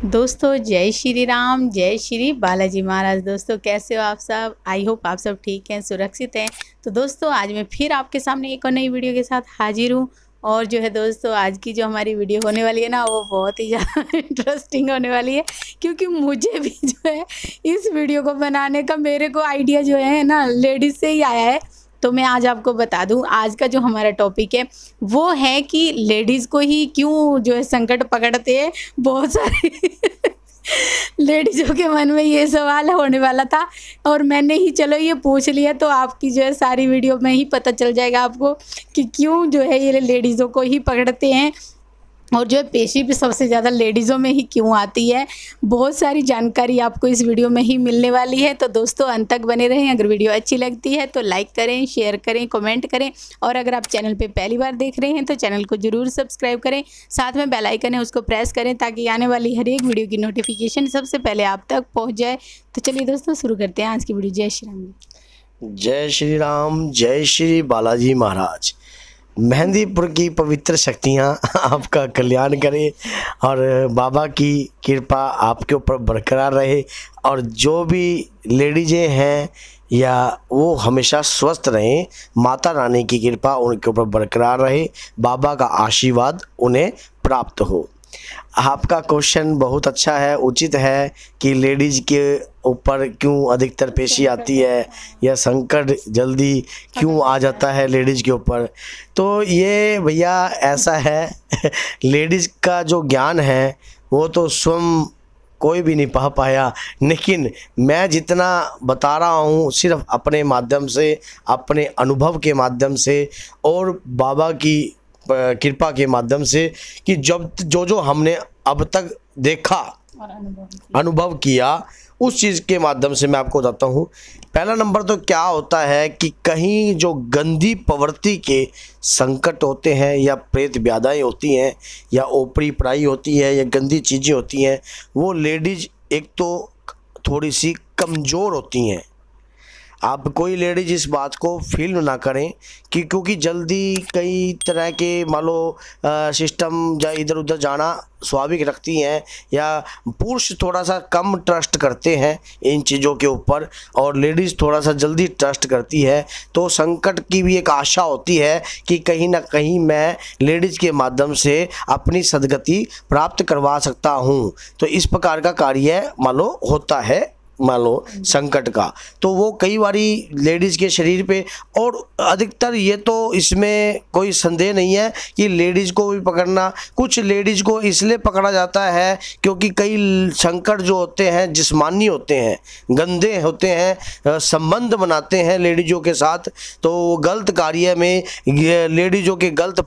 दोस्तों जय श्री राम, जय श्री बालाजी महाराज। दोस्तों कैसे हो आप सब? आई होप आप सब ठीक हैं, सुरक्षित हैं। तो दोस्तों आज मैं फिर आपके सामने एक और नई वीडियो के साथ हाजिर हूँ। और जो है दोस्तों, आज की जो हमारी वीडियो होने वाली है ना, वो बहुत ही ज़्यादा इंटरेस्टिंग होने वाली है, क्योंकि मुझे भी जो है इस वीडियो को बनाने का मेरे को आइडिया जो है ना लेडीज़ से ही आया है। तो मैं आज आपको बता दूं, आज का जो हमारा टॉपिक है वो है कि लेडीज़ को ही क्यों जो है संकट पकड़ते हैं। बहुत सारे लेडीज़ों के मन में ये सवाल होने वाला था और मैंने ही चलो ये पूछ लिया, तो आपकी जो है सारी वीडियो में ही पता चल जाएगा आपको कि क्यों जो है ये लेडीज़ों को ही पकड़ते हैं और जो है पेशी भी सबसे ज़्यादा लेडीज़ों में ही क्यों आती है। बहुत सारी जानकारी आपको इस वीडियो में ही मिलने वाली है, तो दोस्तों अंत तक बने रहें। अगर वीडियो अच्छी लगती है तो लाइक करें, शेयर करें, कमेंट करें, और अगर आप चैनल पे पहली बार देख रहे हैं तो चैनल को ज़रूर सब्सक्राइब करें। साथ में बेल आइकन है उसको प्रेस करें ताकि आने वाली हर एक वीडियो की नोटिफिकेशन सबसे पहले आप तक पहुँच जाए। तो चलिए दोस्तों शुरू करते हैं आज की वीडियो। जय श्री राम। जय श्री राम, जय श्री बालाजी महाराज। मेहंदीपुर की पवित्र शक्तियाँ आपका कल्याण करें और बाबा की कृपा आपके ऊपर बरकरार रहे, और जो भी लेडीज़ें हैं या वो हमेशा स्वस्थ रहें। माता रानी की कृपा उनके ऊपर बरकरार रहे, बाबा का आशीर्वाद उन्हें प्राप्त हो। आपका क्वेश्चन बहुत अच्छा है, उचित है कि लेडीज़ के ऊपर क्यों अधिकतर पेशी आती है या संकट जल्दी क्यों आ जाता है लेडीज़ के ऊपर। तो ये भैया ऐसा है लेडीज़ का जो ज्ञान है वो तो स्वयं कोई भी नहीं पा पाया, लेकिन मैं जितना बता रहा हूँ सिर्फ अपने माध्यम से, अपने अनुभव के माध्यम से और बाबा की कृपा के माध्यम से, कि जब जो हमने अब तक देखा और अनुभव किया उस चीज़ के माध्यम से मैं आपको बताता हूँ। पहला नंबर तो क्या होता है कि कहीं जो गंदी प्रवृत्ति के संकट होते हैं या प्रेत व्याधाएँ होती हैं या ओपरी पढ़ाई होती है या गंदी चीज़ें होती हैं, वो लेडीज़ एक तो थोड़ी सी कमज़ोर होती हैं। आप कोई लेडीज इस बात को फील ना करें कि क्योंकि जल्दी कई तरह के मान लो सिस्टम या इधर उधर जाना स्वाभाविक रखती हैं, या पुरुष थोड़ा सा कम ट्रस्ट करते हैं इन चीज़ों के ऊपर और लेडीज़ थोड़ा सा जल्दी ट्रस्ट करती है। तो संकट की भी एक आशा होती है कि कहीं ना कहीं मैं लेडीज़ के माध्यम से अपनी सदगति प्राप्त करवा सकता हूँ। तो इस प्रकार का कार्य मान लो होता है, मान लो संकट का, तो वो कई बारी लेडीज़ के शरीर पे, और अधिकतर ये तो इसमें कोई संदेह नहीं है कि लेडीज़ को भी पकड़ना, कुछ लेडीज़ को इसलिए पकड़ा जाता है क्योंकि कई संकट जो होते हैं जिस्मानी होते हैं, गंदे होते हैं, संबंध बनाते हैं लेडीज़ों के साथ। तो गलत कार्य में लेडीज़ों के गलत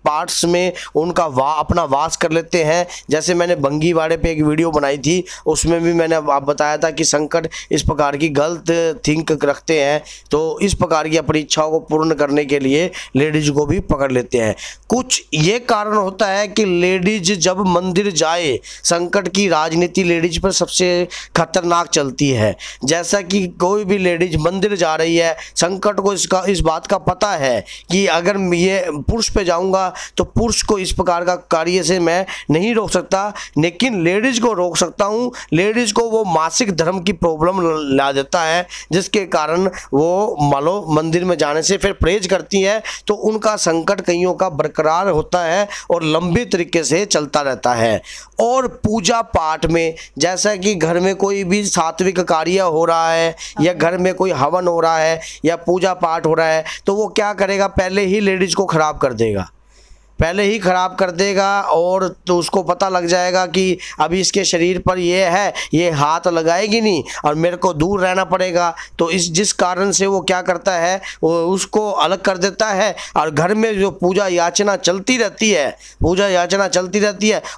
पार्ट्स में उनका अपना वास कर लेते हैं। जैसे मैंने बंगी वाड़े पे एक वीडियो बनाई थी, उसमें भी मैंने आप बताया था कि संकट इस प्रकार की गलत थिंक रखते हैं, तो इस प्रकार की अपनी इच्छाओं को पूर्ण करने के लिए लेडीज को भी पकड़ लेते हैं। कुछ ये कारण होता है कि लेडीज जब मंदिर जाए, संकट की राजनीति लेडीज पर सबसे खतरनाक चलती है। जैसा कि कोई भी लेडीज मंदिर जा रही है, संकट को इस बात का पता है कि अगर ये पुरुष पे जाऊंगा तो पुरुष को इस प्रकार का कार्य से मैं नहीं रोक सकता, लेकिन लेडीज को रोक सकता हूं। लेडीज को वो मासिक धर्म की प्रॉब्लम ला देता है, जिसके कारण वो मान लो मंदिर में जाने से फिर परहेज करती है, तो उनका संकट कईयों का बरकरार होता है और लंबे तरीके से चलता रहता है। और पूजा पाठ में, जैसा कि घर में कोई भी सात्विक कार्य हो रहा है या घर में कोई हवन हो रहा है या पूजा पाठ हो रहा है, तो वो क्या करेगा, पहले ही लेडीज को खराब कर देगा, पहले ही ख़राब कर देगा। और तो उसको पता लग जाएगा कि अभी इसके शरीर पर ये है, ये हाथ लगाएगी नहीं और मेरे को दूर रहना पड़ेगा। तो जिस कारण से वो क्या करता है, वो उसको अलग कर देता है। और घर में जो पूजा याचना चलती रहती है,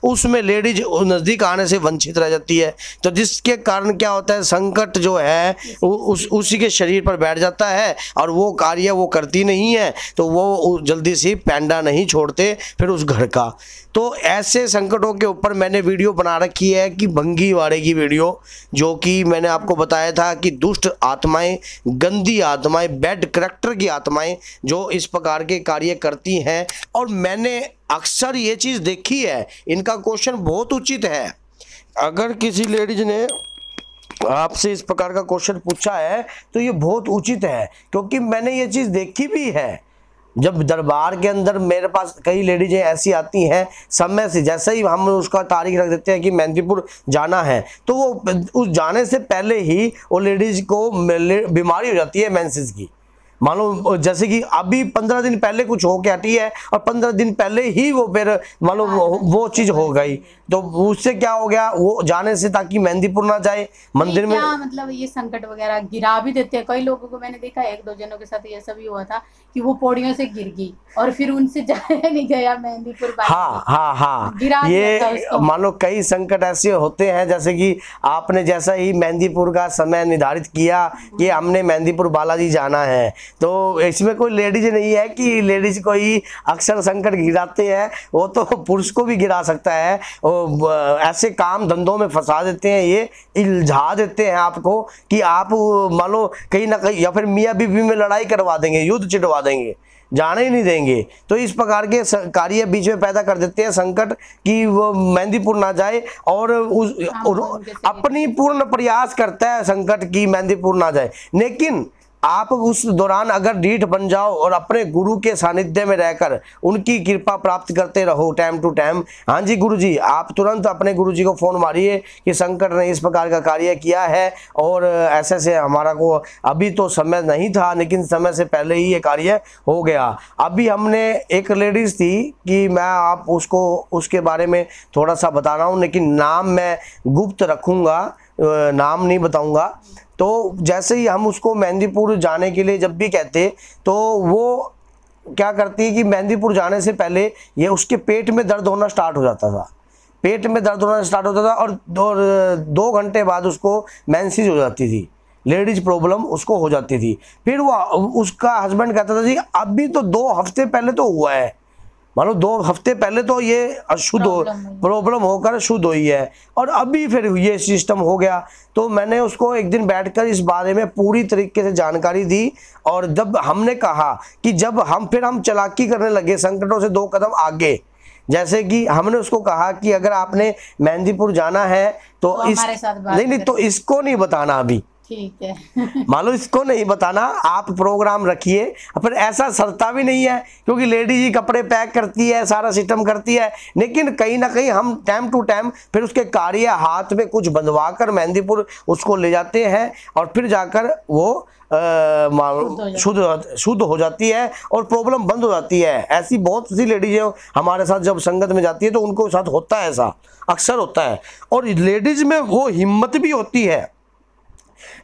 उसमें लेडीज नज़दीक आने से वंचित रह जाती है। तो जिसके कारण क्या होता है, संकट जो है उसी के शरीर पर बैठ जाता है और वो कार्य वो करती नहीं है, तो वो जल्दी से पैंडा नहीं छोड़ते फिर उस घर का। तो ऐसे संकटों के ऊपर मैंने वीडियो बना रखी है कि भंगी वाड़े की वीडियो, जो कि मैंने आपको बताया था कि दुष्ट आत्माएं, गंदी आत्माएं, बैड करैक्टर की आत्माएं जो इस प्रकार के कार्य करती हैं। और मैंने अक्सर ये चीज़ देखी है, इनका क्वेश्चन बहुत उचित है अगर किसी लेडीज ने आपसे इस प्रकार का क्वेश्चन पूछा है तो ये बहुत उचित है, क्योंकि मैंने ये चीज़ देखी भी है। जब दरबार के अंदर मेरे पास कई लेडीजें ऐसी आती हैं, समय से जैसे ही हम उसका तारीख रख देते हैं कि मेहंदीपुर जाना है, तो वो उस जाने से पहले ही वो लेडीज को बीमारी हो जाती है मेंसेस की। मान लो जैसे कि अभी 15 दिन पहले कुछ हो के हटी है और 15 दिन पहले ही वो फिर मान लो वो चीज हो गई, तो उससे क्या हो गया, वो जाने से ताकि मेहंदीपुर ना जाए मंदिर में। क्या मतलब ये संकट वगैरह गिरा भी देते हैं कई लोगों को। मैंने देखा एक दो जनों के साथ ये सब भी हुआ था कि वो पौड़ियों से गिर गई और फिर उनसे जाया नहीं गया मेहंदीपुर। हाँ, गिरा ये मान लो कई संकट ऐसे होते हैं, जैसे कि आपने जैसा ही मेहंदीपुर का समय निर्धारित किया कि हमने मेहंदीपुर बालाजी जाना है, तो इसमें कोई लेडीज नहीं है कि लेडीज को ही अक्सर संकट गिराते हैं, वो तो पुरुष को भी गिरा सकता है। ऐसे काम धंधों में फंसा देते हैं, ये इल्झा देते हैं आपको कि आप मान लो कहीं ना कहीं या फिर मियाँ बीवी में लड़ाई करवा देंगे, युद्ध चिढ़वा देंगे, जाने ही नहीं देंगे। तो इस प्रकार के कार्य बीच में पैदा कर देते हैं संकट कि वो मेहंदीपुर ना जाए, और अपनी पूर्ण प्रयास करता है संकट की मेहंदीपुर ना जाए। लेकिन आप उस दौरान अगर ढीठ बन जाओ और अपने गुरु के सानिध्य में रहकर उनकी कृपा प्राप्त करते रहो टाइम टू टाइम। हाँ जी गुरु जी, आप तुरंत अपने गुरु जी को फ़ोन मारिए कि संकट ने इस प्रकार का कार्य किया है और ऐसे से हमारा को अभी तो समय नहीं था, लेकिन समय से पहले ही ये कार्य हो गया। अभी हमने एक लेडीज़ थी कि मैं आप उसको उसके बारे में थोड़ा सा बता रहा हूँ, लेकिन नाम मैं गुप्त रखूँगा, नाम नहीं बताऊँगा। तो जैसे ही हम उसको मेहंदीपुर जाने के लिए जब भी कहते, तो वो क्या करती है कि मेहंदीपुर जाने से पहले ये उसके पेट में दर्द होना स्टार्ट हो जाता था, पेट में दर्द होना स्टार्ट होता था, और 2 घंटे बाद उसको मेंसेस हो जाती थी, लेडीज प्रॉब्लम उसको हो जाती थी। फिर वो उसका हस्बैंड कहता था जी अभी तो 2 हफ्ते पहले तो हुआ है, मान लो 2 हफ्ते पहले तो ये अशुद्ध प्रॉब्लम होकर शुद्ध हुई है और अभी फिर ये सिस्टम हो गया। तो मैंने उसको एक दिन बैठकर इस बारे में पूरी तरीके से जानकारी दी, और जब हमने कहा कि जब हम चालाकी करने लगे संकटों से 2 कदम आगे, जैसे कि हमने उसको कहा कि अगर आपने मेहंदीपुर जाना है तो नहीं तो इसको नहीं बताना अभी, ठीक है मान लो इसको नहीं बताना, आप प्रोग्राम रखिए। फिर ऐसा सरता भी नहीं है क्योंकि लेडीज ही कपड़े पैक करती है, सारा सिस्टम करती है, लेकिन कहीं ना कहीं हम टाइम टू टाइम फिर उसके कार्य हाथ में कुछ बंधवा कर मेहंदीपुर उसको ले जाते हैं और फिर जाकर वो शुद्ध हो जाती है और प्रॉब्लम बंद हो जाती है। ऐसी बहुत सी लेडीज हमारे साथ जब संगत में जाती है तो उनको साथ होता है, ऐसा अक्सर होता है। और लेडीज में वो हिम्मत भी होती है,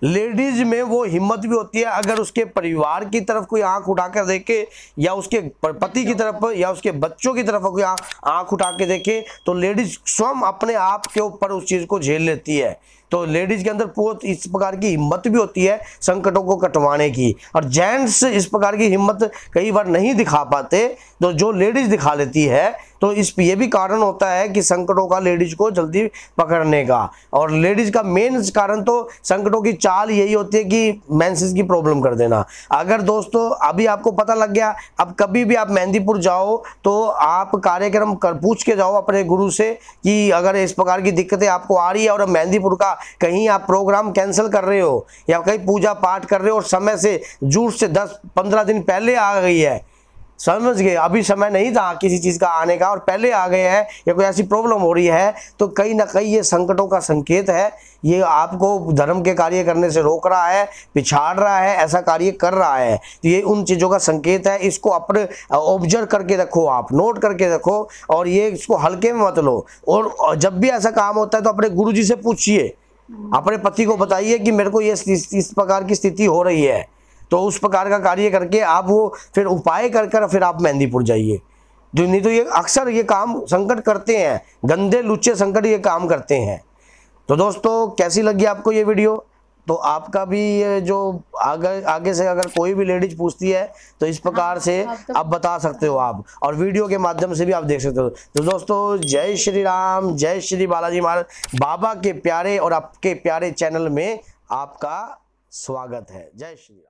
लेडीज में वो हिम्मत भी होती है, अगर उसके परिवार की तरफ कोई आंख उठाकर देखे या उसके पति की तरफ या उसके बच्चों की तरफ कोई आंख उठा के देखे, तो लेडीज स्वयं अपने आप के ऊपर उस चीज को झेल लेती है। तो लेडीज के अंदर बहुत इस प्रकार की हिम्मत भी होती है संकटों को कटवाने की, और जेंट्स इस प्रकार की हिम्मत कई बार नहीं दिखा पाते, तो जो लेडीज दिखा लेती है। तो इस ये भी कारण होता है कि संकटों का लेडीज को जल्दी पकड़ने का, और लेडीज का मेन कारण तो संकटों की चाल यही होती है कि मेंसेस की प्रॉब्लम कर देना। अगर दोस्तों अभी आपको पता लग गया, अब कभी भी आप मेहंदीपुर जाओ तो आप कार्यक्रम पूछ के जाओ अपने गुरु से कि अगर इस प्रकार की दिक्कतें आपको आ रही है और मेहंदीपुर का कहीं आप प्रोग्राम कैंसिल कर रहे हो या कहीं पूजा पाठ कर रहे हो और समय से जूट से 10-15 दिन पहले आ गई है, समझ गए, अभी समय नहीं था किसी चीज़ का आने का और पहले आ गए हैं या कोई ऐसी प्रॉब्लम हो रही है, तो कहीं ना कहीं ये संकटों का संकेत है। ये आपको धर्म के कार्य करने से रोक रहा है, पिछाड़ रहा है, ऐसा कार्य कर रहा है, तो ये उन चीज़ों का संकेत है। इसको अपने ऑब्जर्व करके रखो, आप नोट करके रखो, और ये इसको हल्के में मत लो। और जब भी ऐसा काम होता है तो अपने गुरुजी से पूछिए, अपने पति को बताइए कि मेरे को ये इस प्रकार की स्थिति हो रही है, तो उस प्रकार का कार्य करके आप वो फिर उपाय कर फिर आप मेहंदीपुर जाइए। जो नहीं तो ये अक्सर ये काम संकट करते हैं, गंदे लुच्चे संकट ये काम करते हैं। तो दोस्तों कैसी लगी आपको ये वीडियो? तो आपका भी ये जो आगे से अगर कोई भी लेडीज पूछती है तो इस प्रकार से आप बता सकते हो आप, और वीडियो के माध्यम से भी आप देख सकते हो। तो दोस्तों जय श्री राम, जय श्री बालाजी महाराज, बाबा के प्यारे और आपके प्यारे चैनल में आपका स्वागत है। जय श्री राम।